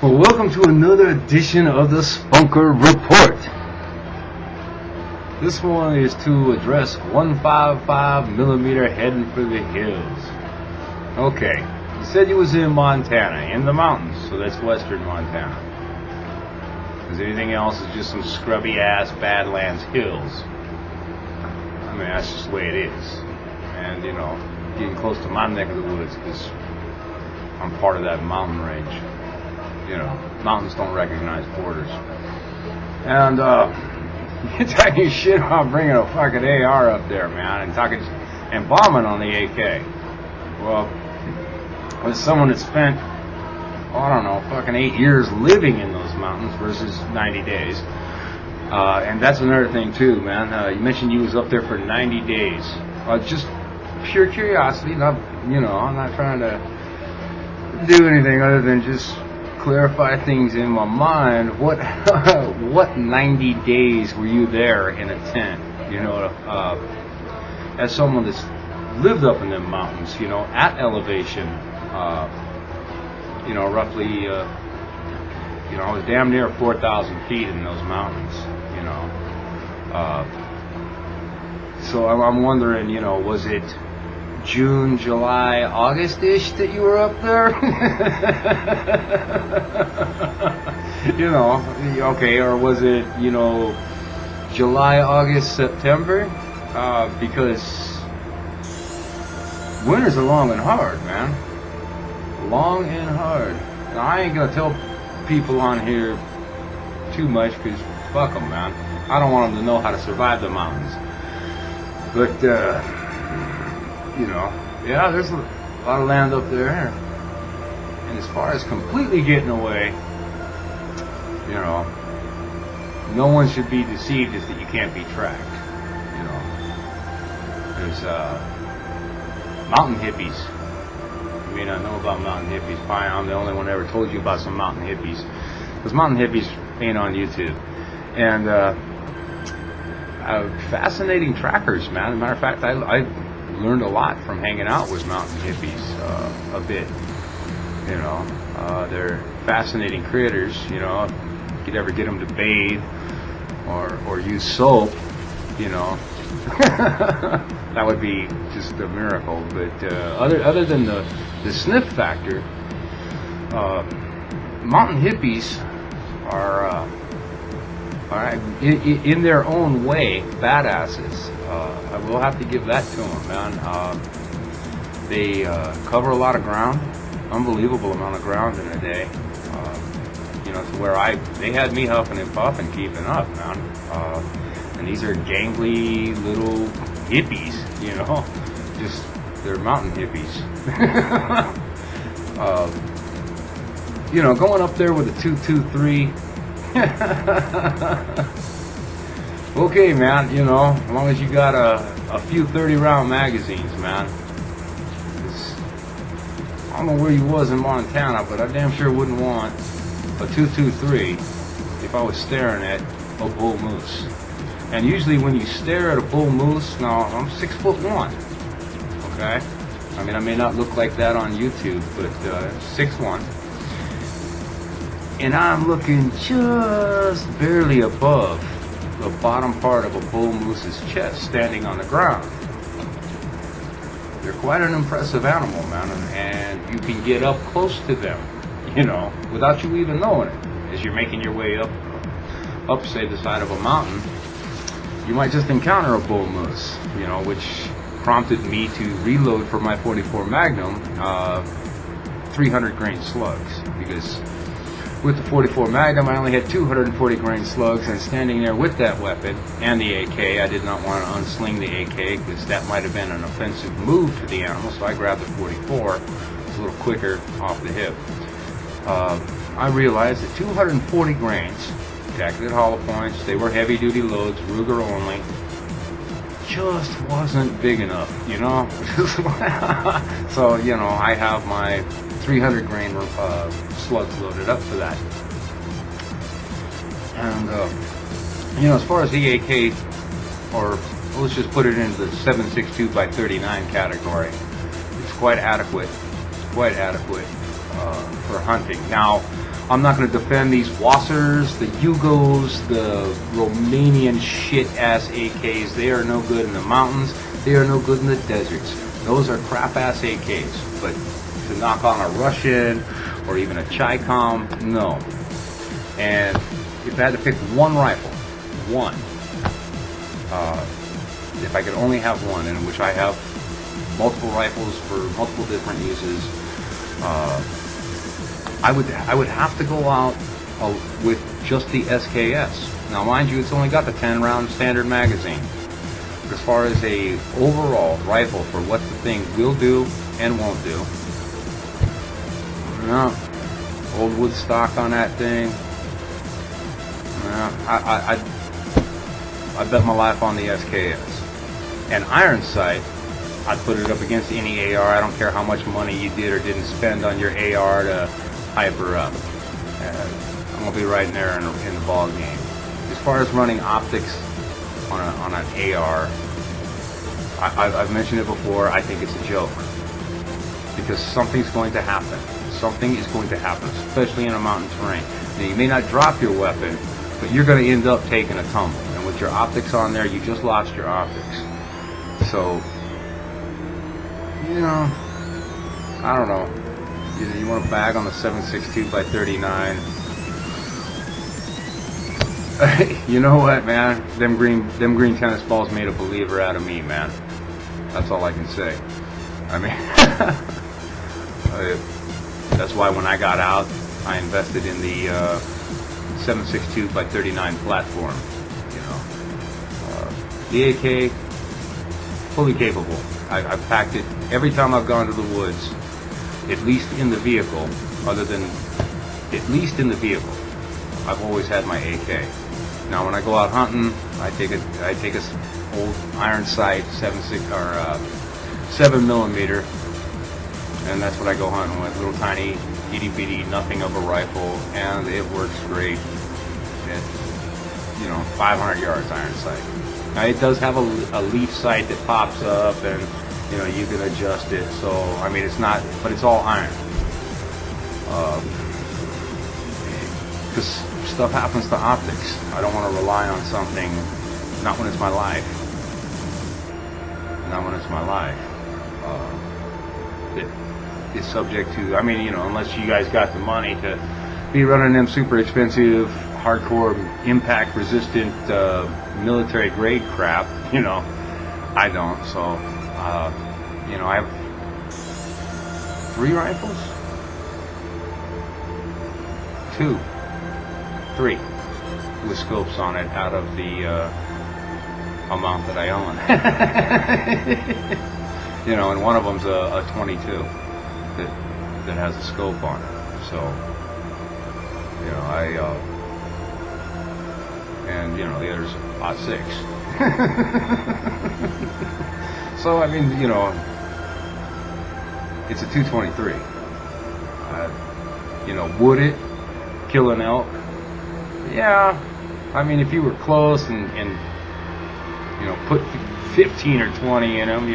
Well, welcome to another edition of the Spunker Report. This one is to address 155mm heading for the hills. Okay, you said you was in Montana, in the mountains, so that's western Montana. Because anything else is just some scrubby ass Badlands hills. I mean, that's just the way it is. And, you know, getting close to my neck of the woods because I'm part of that mountain range. You know, mountains don't recognize borders. And you're talking shit about bringing a fucking AR up there, man, and bombing on the AK. Well, as someone that spent, I don't know, fucking 8 years living in those mountains versus 90 days. And that's another thing too, man. You mentioned you was up there for 90 days. Just pure curiosity. Not, you know, I'm not trying to do anything other than just clarify things in my mind. What 90 days were you there in a tent? You know, as someone that's lived up in them mountains, you know, at elevation, you know, roughly, you know, I was damn near 4,000 feet in those mountains, you know. So I'm wondering, you know, was it June, July, August-ish that you were up there? You know, okay, or was it, you know, July, August, September? Because winters are long and hard, man. Long and hard. Now, I ain't gonna tell people on here too much because fuck them, man. I don't want them to know how to survive the mountains. But, you know, yeah, there's a lot of land up there. And as far as completely getting away, you know, no one should be deceived as that you can't be tracked. You know, there's mountain hippies. You may not know about mountain hippies. Probably I'm the only one that ever told you about some mountain hippies. Because mountain hippies ain't on YouTube. And fascinating trackers, man. As a matter of fact, I learned a lot from hanging out with mountain hippies a bit. You know, they're fascinating critters. You know, if you could ever get them to bathe or use soap, you know, that would be just a miracle. But other than the sniff factor, mountain hippies are in their own way badasses. I will have to give that to them, man. They cover a lot of ground, unbelievable amount of ground in a day. You know, to where they had me huffing and puffing, keeping up, man. And these are gangly little hippies, you know, just they're mountain hippies. You know, going up there with a 223. Okay, man, you know, as long as you got a few 30-round magazines, man. I don't know where you was in Montana, but I damn sure wouldn't want a 223 if I was staring at a bull moose. And usually when you stare at a bull moose, now I'm 6'1", okay? I mean, I may not look like that on YouTube, but 6'1". And I'm looking just barely above the bottom part of a bull moose's chest, standing on the ground. They're quite an impressive animal, man, and you can get up close to them, you know, without you even knowing it. As you're making your way up, say, the side of a mountain, you might just encounter a bull moose, you know, which prompted me to reload for my .44 Magnum 300 grain slugs, because with the .44 Magnum, I only had 240 grain slugs, and standing there with that weapon and the AK, I did not want to unsling the AK because that might have been an offensive move to the animal, so I grabbed the .44. It's a little quicker off the hip. I realized that 240 grains, jacketed hollow points, they were heavy-duty loads, Ruger only, just wasn't big enough, you know? So, you know, I have my 300 grain slugs loaded up for that. And, you know, as far as the AK, or let's just put it into the 7.62 by 39 category, it's quite adequate for hunting. Now, I'm not going to defend these Wassers, the Yugos, the Romanian shit-ass AKs. They are no good in the mountains. They are no good in the deserts. Those are crap-ass AKs. But to knock on a Russian or even a Chicom, no. And if I had to pick one rifle, if I could only have one, in which I have multiple rifles for multiple different uses, I would have to go out with just the SKS. Now, mind you, it's only got the 10-round standard magazine. But as far as a overall rifle for what the thing will do and won't do, no, old wood stock on that thing. I bet my life on the SKS. And iron sight, I'd put it up against any AR. I don't care how much money you did or didn't spend on your AR to hype her up. I'm gonna be right there in the ball game. As far as running optics on an AR, I've mentioned it before. I think it's a joke because something's going to happen. Something is going to happen, especially in a mountain terrain. Now, you may not drop your weapon, but you're going to end up taking a tumble. And with your optics on there, you just lost your optics. So, you know, I don't know. You want to bag on the 7.62 by 39. You know what, man? Them green tennis balls made a believer out of me, man. That's all I can say. I mean, that's why when I got out, I invested in the 7.62 by 39 platform. You know, the AK, fully capable. I've packed it every time I've gone to the woods, at least in the vehicle. At least in the vehicle, I've always had my AK. Now, when I go out hunting, I take a old iron sight 7mm, and that's what I go hunting with. Little tiny, itty bitty, nothing of a rifle, and it works great. At, 500 yards iron sight. Now, it does have a leaf sight that pops up, and you can adjust it. So I mean, it's not, but it's all iron. Because stuff happens to optics. I don't want to rely on something, not when it's my life. Not when it's my life. It is subject to, I mean, unless you guys got the money to be running them super expensive, hardcore, impact resistant, military grade crap, I don't. So, I have 3 rifles? 2. 3 with scopes on it out of the amount that I own. And one of them's a 22 that has a scope on it. So, and the other's .6. So I mean, it's a 223. Would it kill an elk? Yeah, I mean, if you were close and put 15 or 20 in him,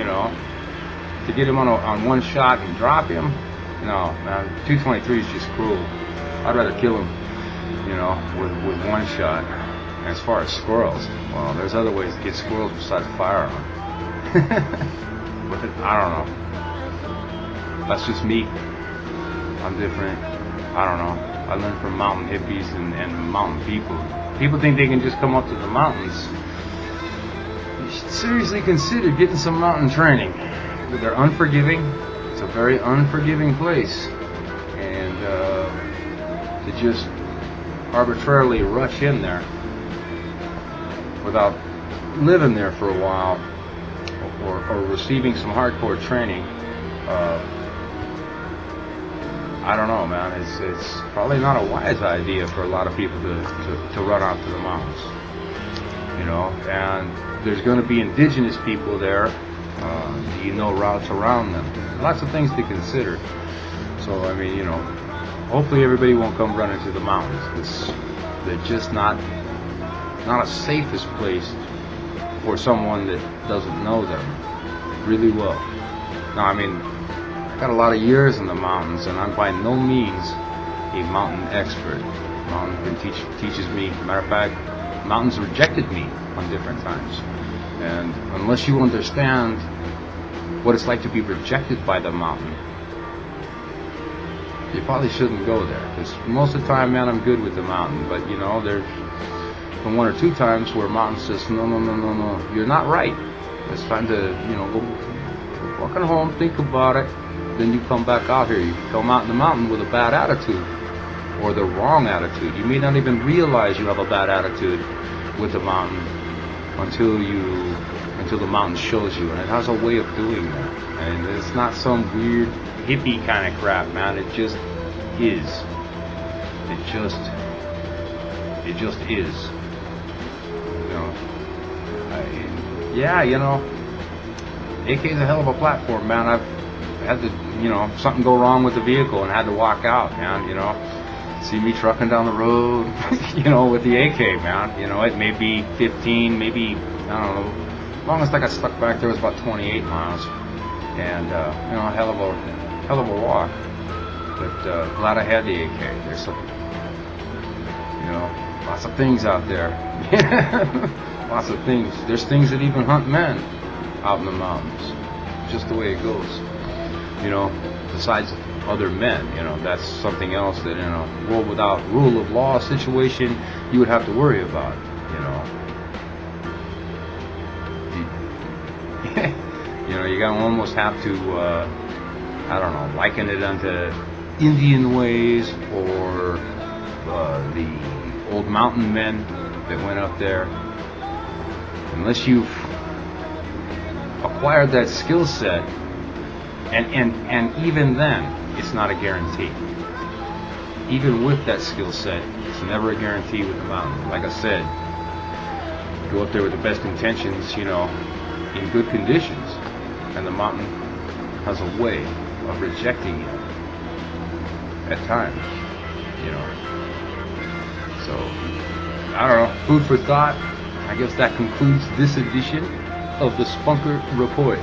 to get him on one shot and drop him, no, man, 223 is just cruel. I'd rather kill him, with one shot. As far as squirrels, well, there's other ways to get squirrels besides firearm. But I don't know. That's just me. I'm different. I don't know. I learned from mountain hippies and mountain people. People think they can just come up to the mountains. You should seriously consider getting some mountain training. They're unforgiving. It's a very unforgiving place. And to just arbitrarily rush in there without living there for a while or receiving some hardcore training, I don't know, man. It's probably not a wise idea for a lot of people to run out to the mountains. And there's going to be indigenous people there. Routes around them. Lots of things to consider. So I mean, hopefully everybody won't come running to the mountains. They're just not a safest place for someone that doesn't know them really well. Now, I mean, I got a lot of years in the mountains, and I'm by no means a mountain expert. Mountain teaches me. Matter of fact, mountains rejected me on different times. And unless you understand what it's like to be rejected by the mountain, you probably shouldn't go there. Because most of the time, man, I'm good with the mountain. But, you know, there's been one or two times where mountain says, no, you're not right. It's time to, you know, go walking home, think about it. Then you come back out here. You come out in the mountain with a bad attitude or the wrong attitude. You may not even realize you have a bad attitude with the mountain until the mountain shows you, and it has a way of doing that. And it's not some weird hippie kind of crap, man. It just is. It just is. You know. Yeah, you know. AK's a hell of a platform, man. I've had to, you know, something go wrong with the vehicle and had to walk out, man. You know. See me trucking down the road, you know, with the AK, man. You know, it may be 15, maybe, I don't know. Longest I got stuck back there was about 28 miles, and you know, a hell of a walk. But glad I had the AK. There's some, you know, lots of things out there. Lots of things. There's things that even hunt men out in the mountains. Just the way it goes. You know, besides other men, you know, that's something else that in a world without rule of law situation you would have to worry about. You know. You know, you gotta almost have to, I don't know, liken it unto Indian ways or the old mountain men that went up there. Unless you've acquired that skill set, and even then, it's not a guarantee. Even with that skill set, it's never a guarantee with the mountain. Like I said, go up there with the best intentions, you know, in good conditions, and the mountain has a way of rejecting you at times, you know. So, I don't know, food for thought. I guess that concludes this edition of the Spunker Report.